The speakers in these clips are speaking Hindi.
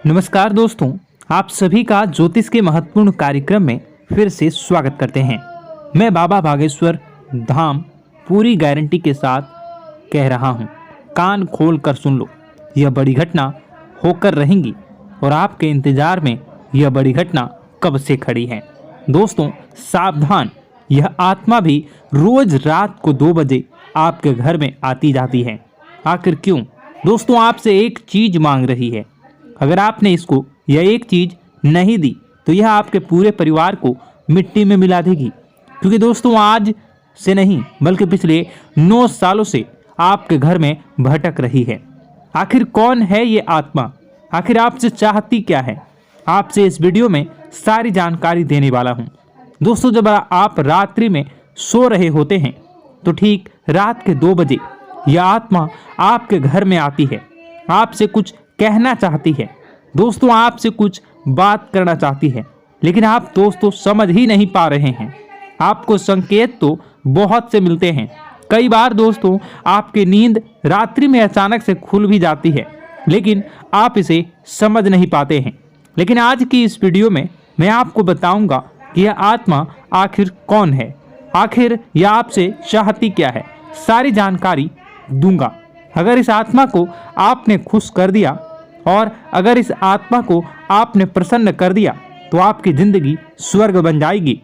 नमस्कार दोस्तों, आप सभी का ज्योतिष के महत्वपूर्ण कार्यक्रम में फिर से स्वागत करते हैं। मैं बाबा बागेश्वर धाम पूरी गारंटी के साथ कह रहा हूं, कान खोल कर सुन लो, यह बड़ी घटना होकर रहेंगी और आपके इंतजार में यह बड़ी घटना कब से खड़ी है। दोस्तों सावधान, यह आत्मा भी रोज रात को 2 बजे आपके घर में आती जाती है। आखिर क्यों? दोस्तों आपसे एक चीज मांग रही है। अगर आपने इसको यह एक चीज नहीं दी तो यह आपके पूरे परिवार को मिट्टी में मिला देगी। क्योंकि दोस्तों आज से नहीं बल्कि पिछले 9 सालों से आपके घर में भटक रही है। आखिर कौन है ये आत्मा? आखिर आपसे चाहती क्या है? आपसे इस वीडियो में सारी जानकारी देने वाला हूँ। दोस्तों जब आप रात्रि में सो रहे होते हैं तो ठीक रात के 2 बजे यह आत्मा आपके घर में आती है। आपसे कुछ कहना चाहती है। दोस्तों आपसे कुछ बात करना चाहती है, लेकिन आप दोस्तों समझ ही नहीं पा रहे हैं। आपको संकेत तो बहुत से मिलते हैं। कई बार दोस्तों आपकी नींद रात्रि में अचानक से खुल भी जाती है, लेकिन आप इसे समझ नहीं पाते हैं। लेकिन आज की इस वीडियो में मैं आपको बताऊंगा कि यह आत्मा आखिर कौन है, आखिर यह आपसे चाहती क्या है, सारी जानकारी दूंगा। अगर इस आत्मा को आपने खुश कर दिया और अगर इस आत्मा को आपने प्रसन्न कर दिया तो आपकी जिंदगी स्वर्ग बन जाएगी।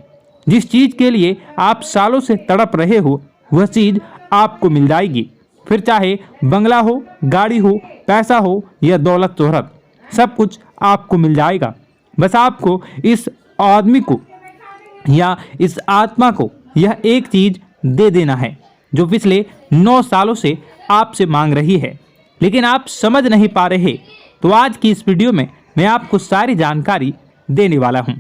जिस चीज के लिए आप सालों से तड़प रहे हो वह चीज आपको मिल जाएगी। फिर चाहे बंगला हो, गाड़ी हो, पैसा हो या दौलत शोहरत, सब कुछ आपको मिल जाएगा। बस आपको इस आदमी को या इस आत्मा को यह एक चीज दे देना है जो पिछले 9 सालों से आपसे मांग रही है, लेकिन आप समझ नहीं पा रहे। तो आज की इस वीडियो में मैं आपको सारी जानकारी देने वाला हूं।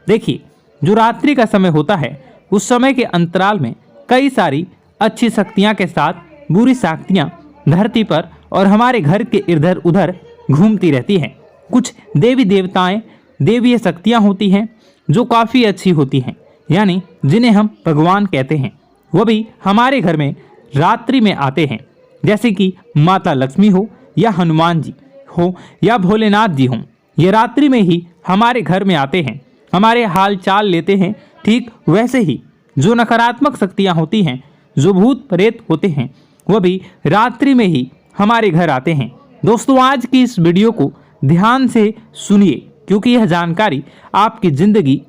देखिए, जो रात्रि का समय होता है उस समय के अंतराल में कई सारी अच्छी शक्तियां के साथ बुरी शक्तियां धरती पर और हमारे घर के इधर उधर घूमती रहती हैं। कुछ देवी देवताएं, देवीय शक्तियां होती हैं जो काफ़ी अच्छी होती हैं, यानी जिन्हें हम भगवान कहते हैं। वो भी हमारे घर में रात्रि में आते हैं, जैसे कि माता लक्ष्मी हो या हनुमान जी हो या भोलेनाथ जी हों। ये रात्रि में ही हमारे घर में आते हैं, हमारे हाल चाल लेते हैं। ठीक वैसे ही जो नकारात्मक शक्तियाँ होती हैं, जो भूत प्रेत होते हैं, वह भी रात्रि में ही हमारे घर आते हैं। दोस्तों आज की इस वीडियो को ध्यान से सुनिए, क्योंकि यह जानकारी आपकी ज़िंदगी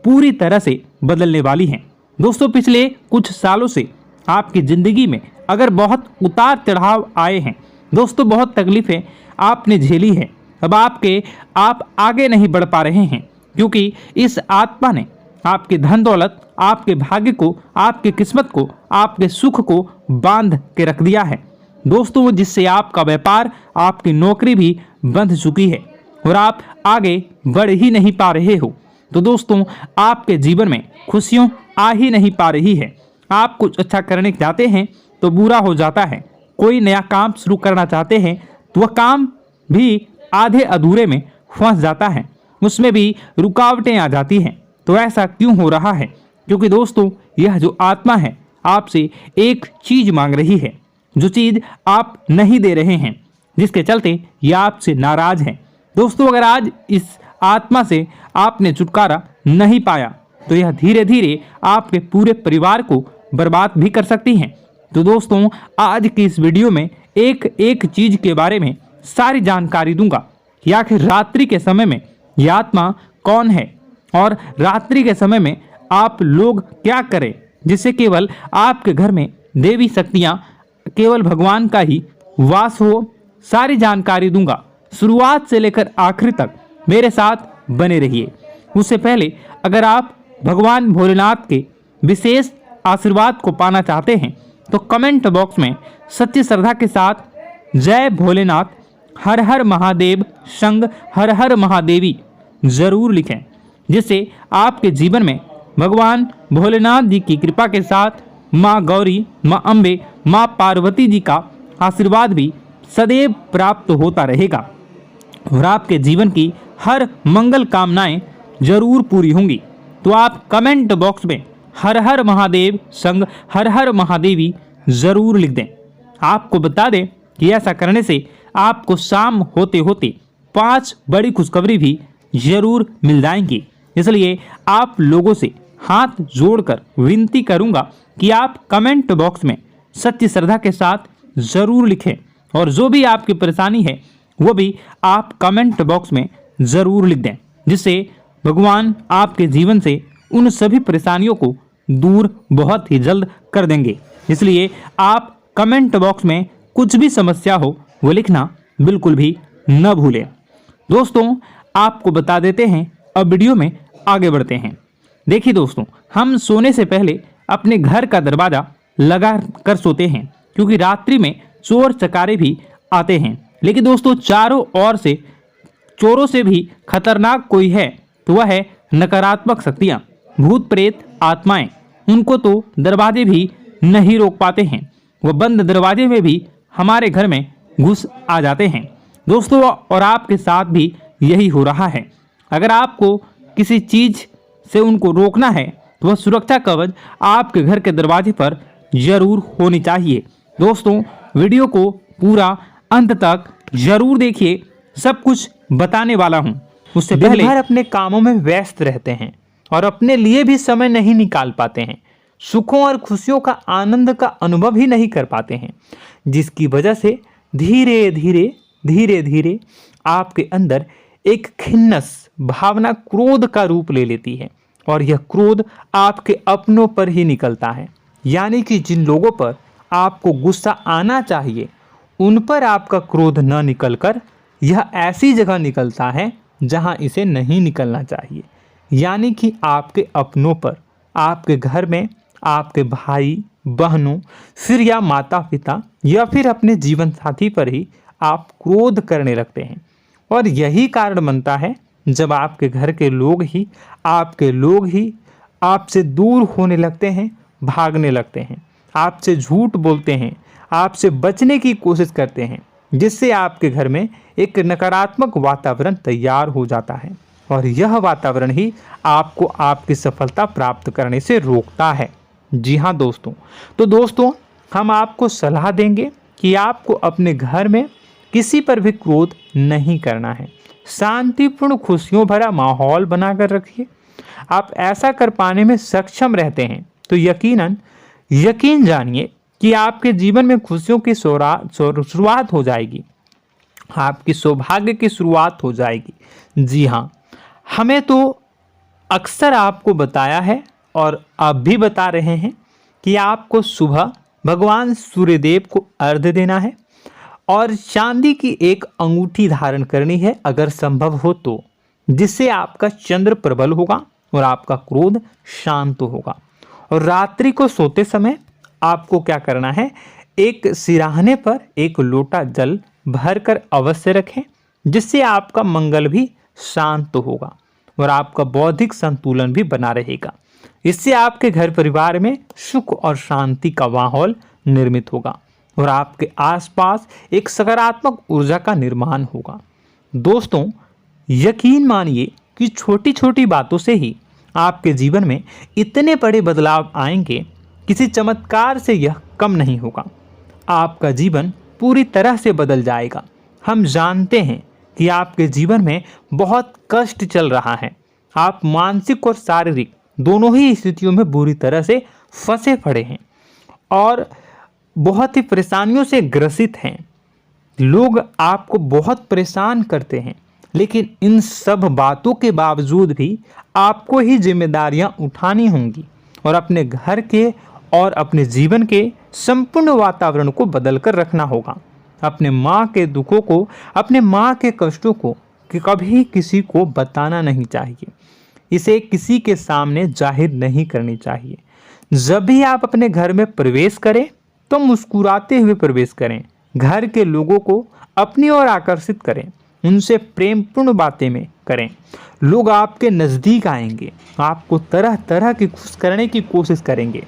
पूरी तरह से बदलने वाली है। दोस्तों पिछले कुछ सालों से आपकी ज़िंदगी में अगर बहुत उतार चढ़ाव आए हैं, दोस्तों बहुत तकलीफ़ें आपने झेली है, अब आप आगे नहीं बढ़ पा रहे हैं, क्योंकि इस आत्मा ने आपके धन दौलत, आपके भाग्य को, आपकी किस्मत को, आपके सुख को बांध के रख दिया है। दोस्तों जिससे आपका व्यापार, आपकी नौकरी भी बंध चुकी है और आप आगे बढ़ ही नहीं पा रहे हो। तो दोस्तों आपके जीवन में खुशियाँ आ ही नहीं पा रही है। आप कुछ अच्छा करने जाते हैं तो बुरा हो जाता है। कोई नया काम शुरू करना चाहते हैं तो वह काम भी आधे अधूरे में फंस जाता है, उसमें भी रुकावटें आ जाती हैं। तो ऐसा क्यों हो रहा है? क्योंकि दोस्तों यह जो आत्मा है आपसे एक चीज़ मांग रही है, जो चीज़ आप नहीं दे रहे हैं, जिसके चलते यह आपसे नाराज है। दोस्तों अगर आज इस आत्मा से आपने छुटकारा नहीं पाया तो यह धीरे धीरे आपके पूरे परिवार को बर्बाद भी कर सकती हैं। तो दोस्तों आज की इस वीडियो में एक एक चीज के बारे में सारी जानकारी दूंगा कि आखिर रात्रि के समय में यह आत्मा कौन है और रात्रि के समय में आप लोग क्या करें जिससे केवल आपके घर में देवी शक्तियां, केवल भगवान का ही वास हो। सारी जानकारी दूंगा, शुरुआत से लेकर आखिर तक मेरे साथ बने रहिए। उससे पहले अगर आप भगवान भोलेनाथ के विशेष आशीर्वाद को पाना चाहते हैं तो कमेंट बॉक्स में सच्ची श्रद्धा के साथ जय भोलेनाथ, हर हर महादेव संग हर हर महादेवी जरूर लिखें, जिससे आपके जीवन में भगवान भोलेनाथ जी की कृपा के साथ माँ गौरी, माँ अम्बे, माँ पार्वती जी का आशीर्वाद भी सदैव प्राप्त होता रहेगा और आपके जीवन की हर मंगल कामनाएं जरूर पूरी होंगी। तो आप कमेंट बॉक्स में हर हर महादेव संग हर हर महादेवी जरूर लिख दें। आपको बता दें कि ऐसा करने से आपको शाम होते होते 5 बड़ी खुशखबरी भी जरूर मिल जाएंगी। इसलिए आप लोगों से हाथ जोड़कर विनती करूंगा कि आप कमेंट बॉक्स में सत्य श्रद्धा के साथ जरूर लिखें और जो भी आपकी परेशानी है वो भी आप कमेंट बॉक्स में जरूर लिख दें, जिससे भगवान आपके जीवन से उन सभी परेशानियों को दूर बहुत ही जल्द कर देंगे। इसलिए आप कमेंट बॉक्स में कुछ भी समस्या हो वो लिखना बिल्कुल भी न भूलें। दोस्तों, आपको बता देते हैं, अब वीडियो में आगे बढ़ते हैं। देखिए दोस्तों, हम सोने से पहले अपने घर का दरवाजा लगा कर सोते हैं, क्योंकि रात्रि में चोर चकारे भी आते हैं। लेकिन दोस्तों, चारों ओर से चोरों से भी खतरनाक कोई है तो वह है नकारात्मक शक्तियां, भूत प्रेत, आत्माएं। उनको तो दरवाजे भी नहीं रोक पाते हैं, वह बंद दरवाजे में भी हमारे घर में घुस आ जाते हैं दोस्तों। और आपके साथ भी यही हो रहा है। अगर आपको किसी चीज से उनको रोकना है तो वह सुरक्षा कवच आपके घर के दरवाजे पर जरूर होनी चाहिए। दोस्तों, वीडियो को पूरा अंत तक जरूर देखिए, सब कुछ बताने वाला हूं। उससे पहले अपने कामों में व्यस्त रहते हैं और अपने लिए भी समय नहीं निकाल पाते हैं, सुखों और खुशियों का आनंद का अनुभव ही नहीं कर पाते हैं, जिसकी वजह से धीरे धीरे आपके अंदर एक खिन्नस भावना क्रोध का रूप ले लेती है। और यह क्रोध आपके अपनों पर ही निकलता है, यानी कि जिन लोगों पर आपको गुस्सा आना चाहिए उन पर आपका क्रोध न निकलकर यह ऐसी जगह निकलता है जहां इसे नहीं निकलना चाहिए, यानी कि आपके अपनों पर, आपके घर में, आपके भाई बहनों, फिर या माता पिता या फिर अपने जीवन साथी पर ही आप क्रोध करने लगते हैं। और यही कारण बनता है जब आपके घर के लोग ही आपसे दूर होने लगते हैं, भागने लगते हैं, आपसे झूठ बोलते हैं, आपसे बचने की कोशिश करते हैं, जिससे आपके घर में एक नकारात्मक वातावरण तैयार हो जाता है। और यह वातावरण ही आपको आपकी सफलता प्राप्त करने से रोकता है। जी हाँ दोस्तों, तो दोस्तों, हम आपको सलाह देंगे कि आपको अपने घर में किसी पर भी क्रोध नहीं करना है। शांतिपूर्ण खुशियों भरा माहौल बनाकर रखिए। आप ऐसा कर पाने में सक्षम रहते हैं तो यकीन जानिए कि आपके जीवन में खुशियों की शुरुआत हो जाएगी, आपकी सौभाग्य की शुरुआत हो जाएगी। जी हाँ, हमें तो अक्सर आपको बताया है और अब भी बता रहे हैं कि आपको सुबह भगवान सूर्यदेव को अर्घ्य देना है और चांदी की एक अंगूठी धारण करनी है अगर संभव हो तो, जिससे आपका चंद्र प्रबल होगा और आपका क्रोध शांत होगा। और रात्रि को सोते समय आपको क्या करना है, एक सिराहने पर एक लोटा जल भरकर अवश्य रखें, जिससे आपका मंगल भी शांत होगा और आपका बौद्धिक संतुलन भी बना रहेगा। इससे आपके घर परिवार में सुख और शांति का माहौल निर्मित होगा और आपके आसपास एक सकारात्मक ऊर्जा का निर्माण होगा। दोस्तों, यकीन मानिए कि छोटी छोटी बातों से ही आपके जीवन में इतने बड़े बदलाव आएंगे, किसी चमत्कार से यह कम नहीं होगा। आपका जीवन पूरी तरह से बदल जाएगा। हम जानते हैं कि आपके जीवन में बहुत कष्ट चल रहा है, आप मानसिक और शारीरिक दोनों ही स्थितियों में बुरी तरह से फंसे पड़े हैं और बहुत ही परेशानियों से ग्रसित हैं। लोग आपको बहुत परेशान करते हैं, लेकिन इन सब बातों के बावजूद भी आपको ही जिम्मेदारियां उठानी होंगी और अपने घर के और अपने जीवन के संपूर्ण वातावरण को बदल कर रखना होगा। अपने माँ के दुखों को, अपने माँ के कष्टों को कभी किसी को बताना नहीं चाहिए, इसे किसी के सामने जाहिर नहीं करनी चाहिए। जब भी आप अपने घर में प्रवेश करें तो मुस्कुराते हुए प्रवेश करें, घर के लोगों को अपनी ओर आकर्षित करें, उनसे प्रेमपूर्ण बातें में करें। लोग आपके नज़दीक आएंगे, आपको तरह तरह की खुश करने की कोशिश करेंगे।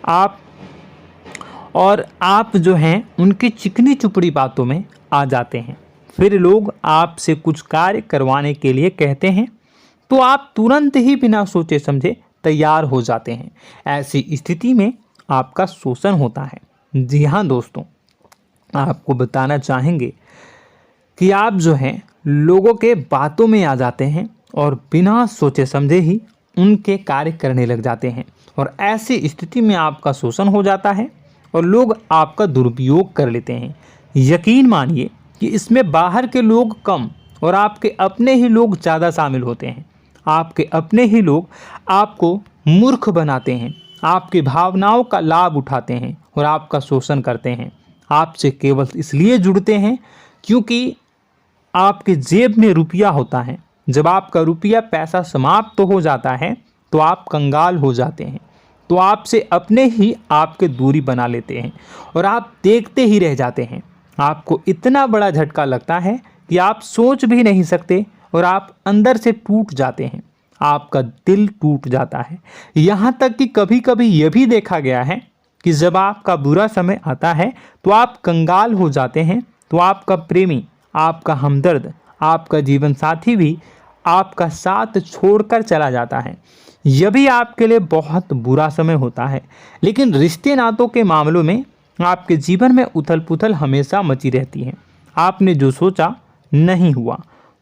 आप जो हैं उनकी चिकनी चुपड़ी बातों में आ जाते हैं। फिर लोग आपसे कुछ कार्य करवाने के लिए कहते हैं तो आप तुरंत ही बिना सोचे समझे तैयार हो जाते हैं। ऐसी स्थिति में आपका शोषण होता है। जी हाँ दोस्तों, आपको बताना चाहेंगे कि आप जो हैं लोगों के बातों में आ जाते हैं और बिना सोचे समझे ही उनके कार्य करने लग जाते हैं, और ऐसी स्थिति में आपका शोषण हो जाता है और लोग आपका दुरुपयोग कर लेते हैं। यकीन मानिए कि इसमें बाहर के लोग कम और आपके अपने ही लोग ज़्यादा शामिल होते हैं। आपके अपने ही लोग आपको मूर्ख बनाते हैं, आपकी भावनाओं का लाभ उठाते हैं और आपका शोषण करते हैं। आपसे केवल इसलिए जुड़ते हैं क्योंकि आपके जेब में रुपया होता है। जब आपका रुपया पैसा समाप्त हो जाता है तो आप कंगाल हो जाते हैं, तो आपसे अपने ही आपके दूरी बना लेते हैं और आप देखते ही रह जाते हैं। आपको इतना बड़ा झटका लगता है कि आप सोच भी नहीं सकते और आप अंदर से टूट जाते हैं। आपका दिल टूट जाता है। यहाँ तक कि कभी कभी यह भी देखा गया है कि जब आपका बुरा समय आता है तो आप कंगाल हो जाते हैं, तो आपका प्रेमी, आपका हमदर्द, आपका जीवन साथी भी आपका साथ छोड़कर चला जाता है। यह भी आपके लिए बहुत बुरा समय होता है। लेकिन रिश्ते नातों के मामलों में आपके जीवन में उथल पुथल हमेशा मची रहती है। आपने जो सोचा नहीं हुआ,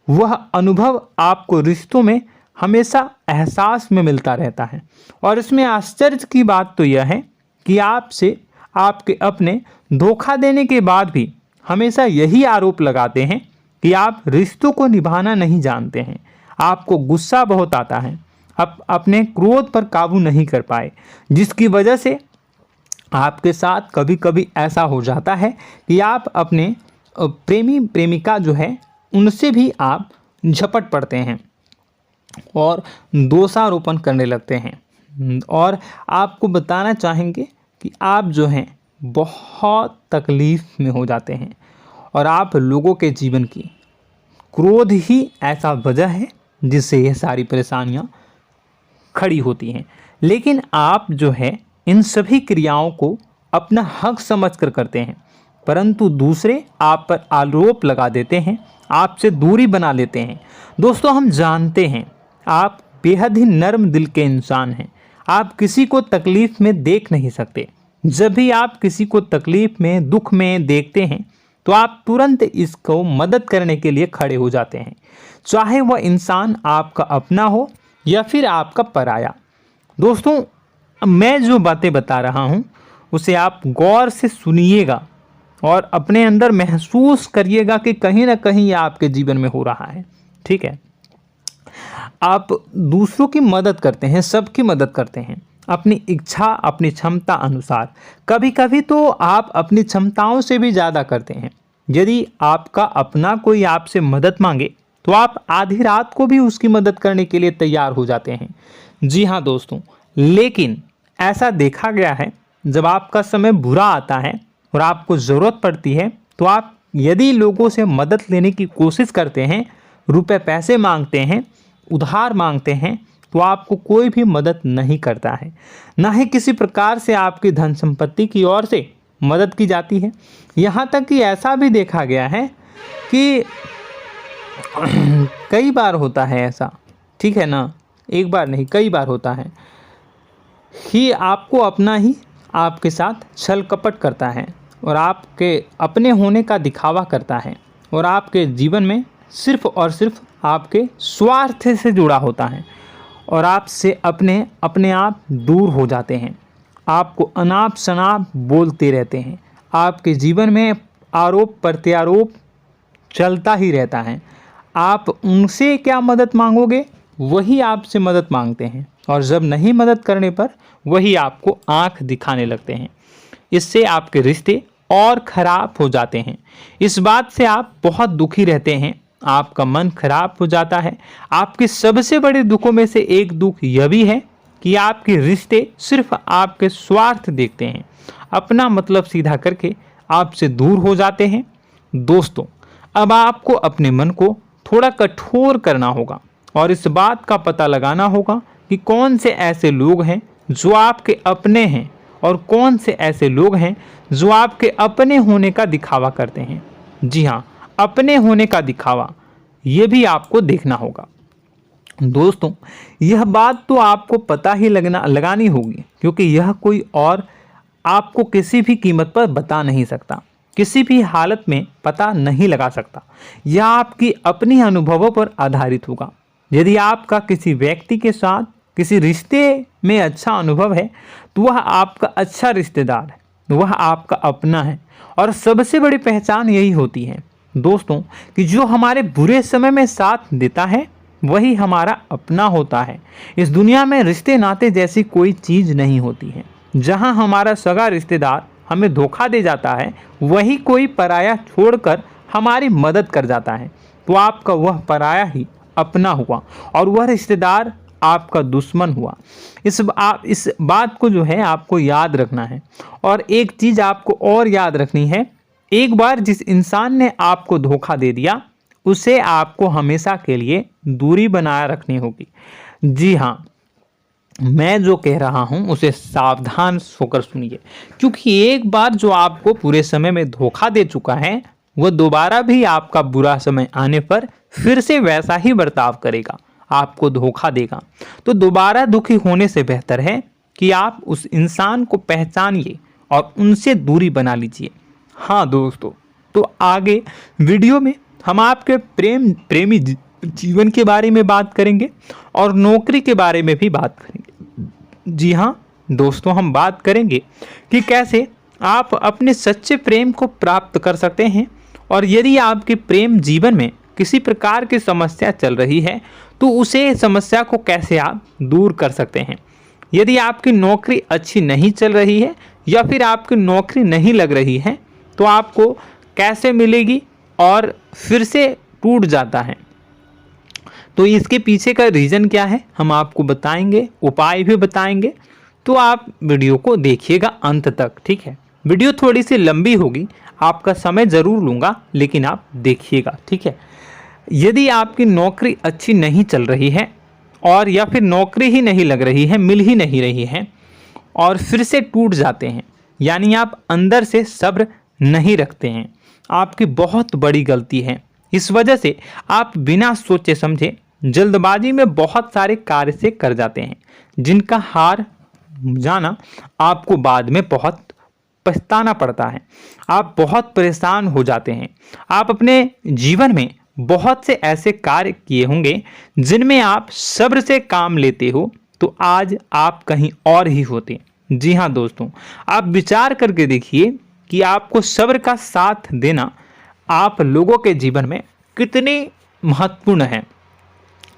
वह अनुभव आपको रिश्तों में हमेशा एहसास में मिलता रहता है। और इसमें आश्चर्य की बात तो यह है कि आपसे आपके अपने धोखा देने के बाद भी हमेशा यही आरोप लगाते हैं कि आप रिश्तों को निभाना नहीं जानते हैं। आपको गुस्सा बहुत आता है, आप अपने क्रोध पर काबू नहीं कर पाए, जिसकी वजह से आपके साथ कभी कभी ऐसा हो जाता है कि आप अपने प्रेमी प्रेमिका जो है उनसे भी आप झपट पड़ते हैं और दोषारोपण करने लगते हैं। और आपको बताना चाहेंगे कि आप जो हैं बहुत तकलीफ़ में हो जाते हैं और आप लोगों के जीवन की क्रोध ही ऐसा वजह है जिससे ये सारी परेशानियां खड़ी होती हैं। लेकिन आप जो है इन सभी क्रियाओं को अपना हक समझकर करते हैं, परंतु दूसरे आप पर आरोप लगा देते हैं, आपसे दूरी बना लेते हैं। दोस्तों, हम जानते हैं आप बेहद ही नर्म दिल के इंसान हैं। आप किसी को तकलीफ़ में देख नहीं सकते। जब भी आप किसी को तकलीफ़ में, दुख में देखते हैं तो आप तुरंत इसको मदद करने के लिए खड़े हो जाते हैं, चाहे वह इंसान आपका अपना हो या फिर आपका पराया। दोस्तों, मैं जो बातें बता रहा हूँ उसे आप गौर से सुनिएगा और अपने अंदर महसूस करिएगा कि कहीं ना कहीं ये आपके जीवन में हो रहा है। ठीक है, आप दूसरों की मदद करते हैं, सबकी मदद करते हैं अपनी इच्छा, अपनी क्षमता अनुसार। कभी कभी तो आप अपनी क्षमताओं से भी ज़्यादा करते हैं। यदि आपका अपना कोई आपसे मदद मांगे तो आप आधी रात को भी उसकी मदद करने के लिए तैयार हो जाते हैं। जी हाँ दोस्तों, लेकिन ऐसा देखा गया है जब आपका समय बुरा आता है और आपको ज़रूरत पड़ती है तो आप यदि लोगों से मदद लेने की कोशिश करते हैं, रुपए पैसे मांगते हैं, उधार मांगते हैं, तो आपको कोई भी मदद नहीं करता है। ना ही किसी प्रकार से आपकी धन संपत्ति की ओर से मदद की जाती है। यहाँ तक कि ऐसा भी देखा गया है कि कई बार होता है ऐसा, ठीक है ना, एक बार नहीं कई बार होता है कि आपको अपना ही आपके साथ छल कपट करता है और आपके अपने होने का दिखावा करता है और आपके जीवन में सिर्फ और सिर्फ आपके स्वार्थ से जुड़ा होता है और आपसे अपने आप दूर हो जाते हैं। आपको अनाप शनाप बोलते रहते हैं। आपके जीवन में आरोप प्रत्यारोप चलता ही रहता है। आप उनसे क्या मदद मांगोगे, वही आपसे मदद मांगते हैं, और जब नहीं मदद करने पर वही आपको आंख दिखाने लगते हैं। इससे आपके रिश्ते और खराब हो जाते हैं। इस बात से आप बहुत दुखी रहते हैं, आपका मन खराब हो जाता है। आपके सबसे बड़े दुखों में से एक दुख यह भी है कि आपके रिश्ते सिर्फ आपके स्वार्थ देखते हैं, अपना मतलब सीधा करके आपसे दूर हो जाते हैं। दोस्तों, अब आपको अपने मन को थोड़ा कठोर करना होगा और इस बात का पता लगाना होगा कि कौन से ऐसे लोग हैं जो आपके अपने हैं और कौन से ऐसे लोग हैं जो आपके अपने होने का दिखावा करते हैं। जी हाँ, अपने होने का दिखावा, ये भी आपको देखना होगा। दोस्तों, यह बात तो आपको पता ही लगानी होगी, क्योंकि यह कोई और आपको किसी भी कीमत पर बता नहीं सकता किसी भी हालत में पता नहीं लगा सकता। यह आपकी अपनी अनुभवों पर आधारित होगा। यदि आपका किसी व्यक्ति के साथ किसी रिश्ते में अच्छा अनुभव है तो वह आपका अच्छा रिश्तेदार है, वह आपका अपना है। और सबसे बड़ी पहचान यही होती है दोस्तों कि जो हमारे बुरे समय में साथ देता है वही हमारा अपना होता है। इस दुनिया में रिश्ते नाते जैसी कोई चीज़ नहीं होती है। जहां हमारा सगा रिश्तेदार हमें धोखा दे जाता है वही कोई पराया छोड़कर हमारी मदद कर जाता है तो आपका वह पराया ही अपना हुआ और वह रिश्तेदार आपका दुश्मन हुआ। इस बात को जो है आपको याद रखना है। और एक चीज़ आपको और याद रखनी है, एक बार जिस इंसान ने आपको धोखा दे दिया उसे आपको हमेशा के लिए दूरी बनाए रखनी होगी। जी हाँ, मैं जो कह रहा हूँ उसे सावधान होकर सुनिए, क्योंकि एक बार जो आपको पूरे समय में धोखा दे चुका है वह दोबारा भी आपका बुरा समय आने पर फिर से वैसा ही बर्ताव करेगा, आपको धोखा देगा। तो दोबारा दुखी होने से बेहतर है कि आप उस इंसान को पहचानिए और उनसे दूरी बना लीजिए। हाँ दोस्तों, तो आगे वीडियो में हम आपके प्रेमी जीवन के बारे में बात करेंगे और नौकरी के बारे में भी बात करेंगे। जी हाँ दोस्तों, हम बात करेंगे कि कैसे आप अपने सच्चे प्रेम को प्राप्त कर सकते हैं और यदि आपके प्रेम जीवन में किसी प्रकार की समस्या चल रही है तो उसे समस्या को कैसे आप दूर कर सकते हैं। यदि आपकी नौकरी अच्छी नहीं चल रही है या फिर आपकी नौकरी नहीं लग रही है तो आपको कैसे मिलेगी और फिर से टूट जाता है तो इसके पीछे का रीज़न क्या है हम आपको बताएंगे, उपाय भी बताएंगे। तो आप वीडियो को देखिएगा अंत तक, ठीक है। वीडियो थोड़ी सी लंबी होगी, आपका समय ज़रूर लूँगा, लेकिन आप देखिएगा, ठीक है। यदि आपकी नौकरी अच्छी नहीं चल रही है और या फिर नौकरी ही नहीं लग रही है, मिल ही नहीं रही है और फिर से टूट जाते हैं, यानी आप अंदर से सब्र नहीं रखते हैं, आपकी बहुत बड़ी गलती है। इस वजह से आप बिना सोचे समझे जल्दबाजी में बहुत सारे कार्य से कर जाते हैं जिनका हार जाना आपको बाद में बहुत पछताना पड़ता है। आप बहुत परेशान हो जाते हैं। आप अपने जीवन में बहुत से ऐसे कार्य किए होंगे जिनमें आप सब्र से काम लेते हो तो आज आप कहीं और ही होते। जी हाँ दोस्तों, आप विचार करके देखिए कि आपको सब्र का साथ देना आप लोगों के जीवन में कितने महत्वपूर्ण है।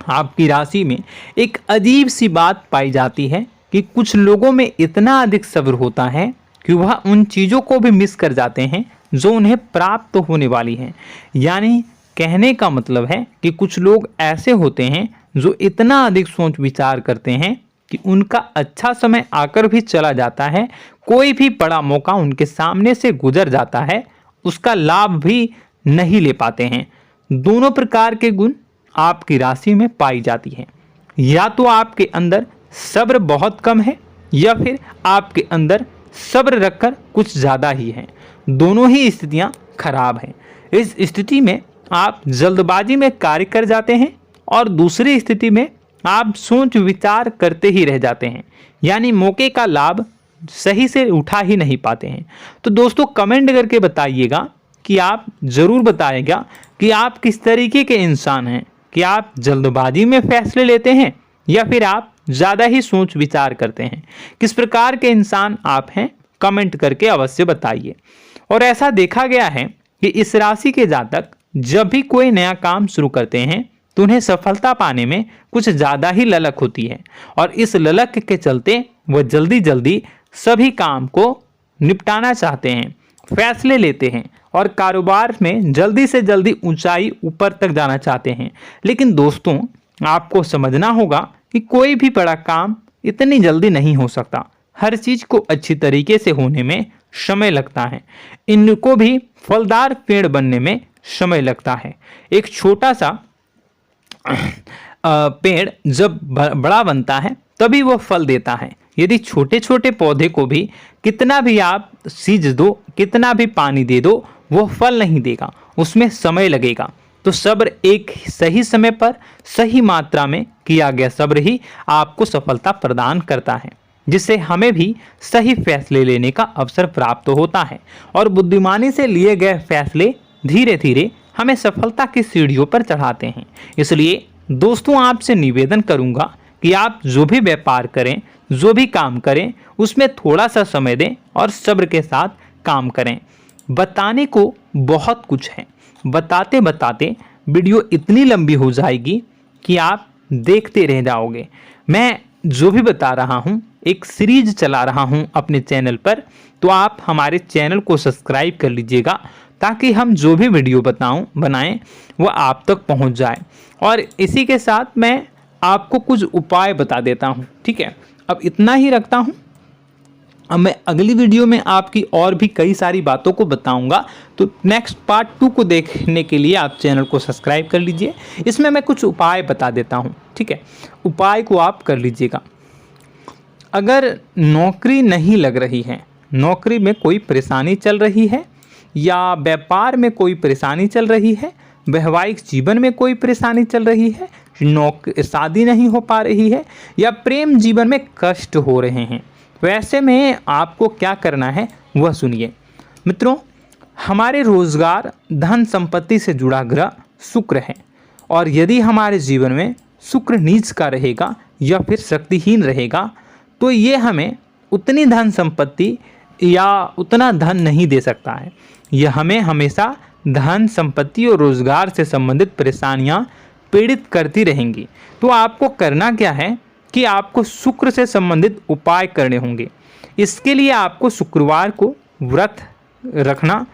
आपकी राशि में एक अजीब सी बात पाई जाती है कि कुछ लोगों में इतना अधिक सब्र होता है कि वह उन चीज़ों को भी मिस कर जाते हैं जो उन्हें प्राप्त होने वाली हैं। यानी कहने का मतलब है कि कुछ लोग ऐसे होते हैं जो इतना अधिक सोच विचार करते हैं कि उनका अच्छा समय आकर भी चला जाता है, कोई भी बड़ा मौका उनके सामने से गुजर जाता है, उसका लाभ भी नहीं ले पाते हैं। दोनों प्रकार के गुण आपकी राशि में पाई जाती हैं। या तो आपके अंदर सब्र बहुत कम है या फिर आपके अंदर सब्र रखकर कुछ ज़्यादा ही है। दोनों ही स्थितियाँ खराब हैं। इस स्थिति में आप जल्दबाजी में कार्य कर जाते हैं और दूसरी स्थिति में आप सोच विचार करते ही रह जाते हैं, यानी मौके का लाभ सही से उठा ही नहीं पाते हैं। तो दोस्तों कमेंट करके बताइएगा कि आप ज़रूर बताइएगा कि आप किस तरीके के इंसान हैं, कि आप जल्दबाजी में फैसले लेते हैं या फिर आप ज़्यादा ही सोच विचार करते हैं। किस प्रकार के इंसान आप हैं कमेंट करके अवश्य बताइए। और ऐसा देखा गया है कि इस राशि के जातक जब भी कोई नया काम शुरू करते हैं तो उन्हें सफलता पाने में कुछ ज़्यादा ही ललक होती है और इस ललक के चलते वह जल्दी जल्दी सभी काम को निपटाना चाहते हैं, फैसले लेते हैं और कारोबार में जल्दी से जल्दी ऊंचाई ऊपर तक जाना चाहते हैं। लेकिन दोस्तों आपको समझना होगा कि कोई भी बड़ा काम इतनी जल्दी नहीं हो सकता। हर चीज़ को अच्छी तरीके से होने में समय लगता है। इनको भी फलदार पेड़ बनने में समय लगता है। एक छोटा सा पेड़ जब बड़ा बनता है तभी वो फल देता है। यदि छोटे छोटे पौधे को भी कितना भी आप सींच दो, कितना भी पानी दे दो, वो फल नहीं देगा, उसमें समय लगेगा। तो सब्र एक सही समय पर सही मात्रा में किया गया सब्र ही आपको सफलता प्रदान करता है। जिससे हमें भी सही फैसले लेने का अवसर प्राप्त होता है और बुद्धिमानी से लिए गए फैसले धीरे धीरे हमें सफलता की सीढ़ियों पर चढ़ाते हैं। इसलिए दोस्तों, आपसे निवेदन करूंगा कि आप जो भी व्यापार करें, जो भी काम करें, उसमें थोड़ा सा समय दें और सब्र के साथ काम करें। बताने को बहुत कुछ है, बताते बताते वीडियो इतनी लंबी हो जाएगी कि आप देखते रह जाओगे। मैं जो भी बता रहा हूँ, एक सीरीज चला रहा हूँ अपने चैनल पर, तो आप हमारे चैनल को सब्सक्राइब कर लीजिएगा ताकि हम जो भी वीडियो बनाएं वो आप तक पहुँच जाए। और इसी के साथ मैं आपको कुछ उपाय बता देता हूँ। ठीक है, अब इतना ही रखता हूँ। अब मैं अगली वीडियो में आपकी और भी कई सारी बातों को बताऊंगा, तो नेक्स्ट पार्ट 2 को देखने के लिए आप चैनल को सब्सक्राइब कर लीजिए। इसमें मैं कुछ उपाय बता देता हूं। ठीक है, उपाय को आप कर लीजिएगा। अगर नौकरी नहीं लग रही है, नौकरी में कोई परेशानी चल रही है, या व्यापार में कोई परेशानी चल रही है, वैवाहिक जीवन में कोई परेशानी चल रही है, शादी नहीं हो पा रही है, या प्रेम जीवन में कष्ट हो रहे हैं, वैसे में आपको क्या करना है वह सुनिए। मित्रों, हमारे रोजगार, धन संपत्ति से जुड़ा ग्रह शुक्र है, और यदि हमारे जीवन में शुक्र नीच का रहेगा या फिर शक्तिहीन रहेगा तो ये हमें उतनी धन संपत्ति या उतना धन नहीं दे सकता है। यह हमें हमेशा धन संपत्ति और रोजगार से संबंधित परेशानियां पीड़ित करती रहेंगी। तो आपको करना क्या है कि आपको शुक्र से संबंधित उपाय करने होंगे। इसके लिए आपको शुक्रवार को व्रत रखना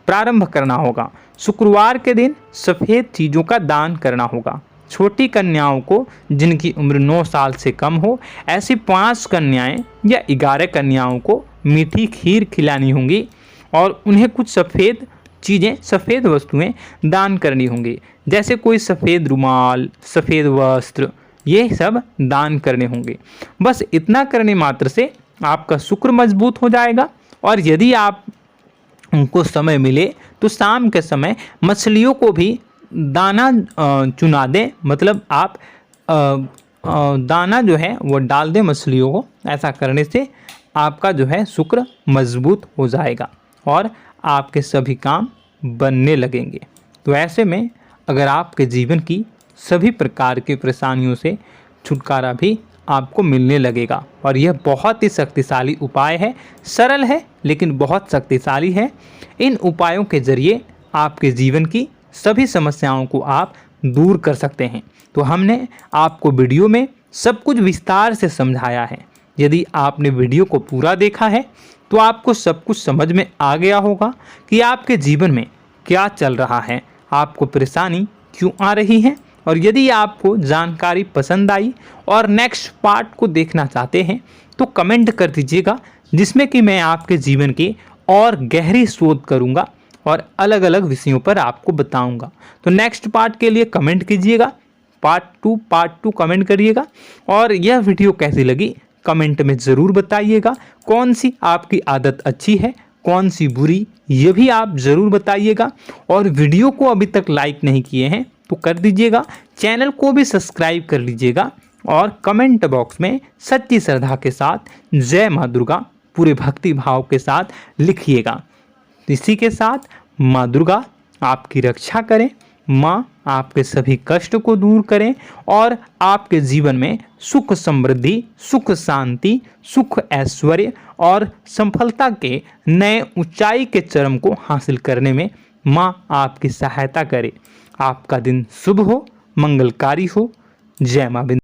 प्रारंभ करना होगा। शुक्रवार के दिन सफ़ेद चीज़ों का दान करना होगा। छोटी कन्याओं को, जिनकी उम्र 9 साल से कम हो, ऐसी 5 कन्याएं या 11 कन्याओं को मीठी खीर खिलानी होंगी और उन्हें कुछ सफ़ेद चीज़ें, सफ़ेद वस्तुएं दान करनी होंगी, जैसे कोई सफ़ेद रुमाल, सफ़ेद वस्त्र, ये सब दान करने होंगे। बस इतना करने मात्र से आपका शुक्र मजबूत हो जाएगा। और यदि आप उनको समय मिले तो शाम के समय मछलियों को भी दाना चुना दें, मतलब आप दाना जो है वो डाल दें मछलियों को। ऐसा करने से आपका जो है शुक्र मजबूत हो जाएगा और आपके सभी काम बनने लगेंगे। तो ऐसे में अगर आपके जीवन की सभी प्रकार की परेशानियों से छुटकारा भी आपको मिलने लगेगा। और यह बहुत ही शक्तिशाली उपाय है, सरल है लेकिन बहुत शक्तिशाली है। इन उपायों के जरिए आपके जीवन की सभी समस्याओं को आप दूर कर सकते हैं। तो हमने आपको वीडियो में सब कुछ विस्तार से समझाया है। यदि आपने वीडियो को पूरा देखा है तो आपको सब कुछ समझ में आ गया होगा कि आपके जीवन में क्या चल रहा है, आपको परेशानी क्यों आ रही है। और यदि आपको जानकारी पसंद आई और नेक्स्ट पार्ट को देखना चाहते हैं तो कमेंट कर दीजिएगा, जिसमें कि मैं आपके जीवन की और गहरी शोध करूंगा और अलग अलग विषयों पर आपको बताऊंगा। तो नेक्स्ट पार्ट के लिए कमेंट कीजिएगा, पार्ट टू कमेंट करिएगा। और यह वीडियो कैसी लगी कमेंट में ज़रूर बताइएगा। कौन सी आपकी आदत अच्छी है, कौन सी बुरी, ये भी आप ज़रूर बताइएगा। और वीडियो को अभी तक लाइक नहीं किए हैं तो कर दीजिएगा, चैनल को भी सब्सक्राइब कर लीजिएगा और कमेंट बॉक्स में सच्ची श्रद्धा के साथ जय माँ दुर्गा पूरे भक्ति भाव के साथ लिखिएगा। इसी के साथ माँ दुर्गा आपकी रक्षा करें, माँ आपके सभी कष्ट को दूर करें और आपके जीवन में सुख समृद्धि, सुख शांति, सुख ऐश्वर्य और सफलता के नए ऊंचाई के चरम को हासिल करने में माँ आपकी सहायता करे। आपका दिन शुभ हो, मंगलकारी हो। जय माँ।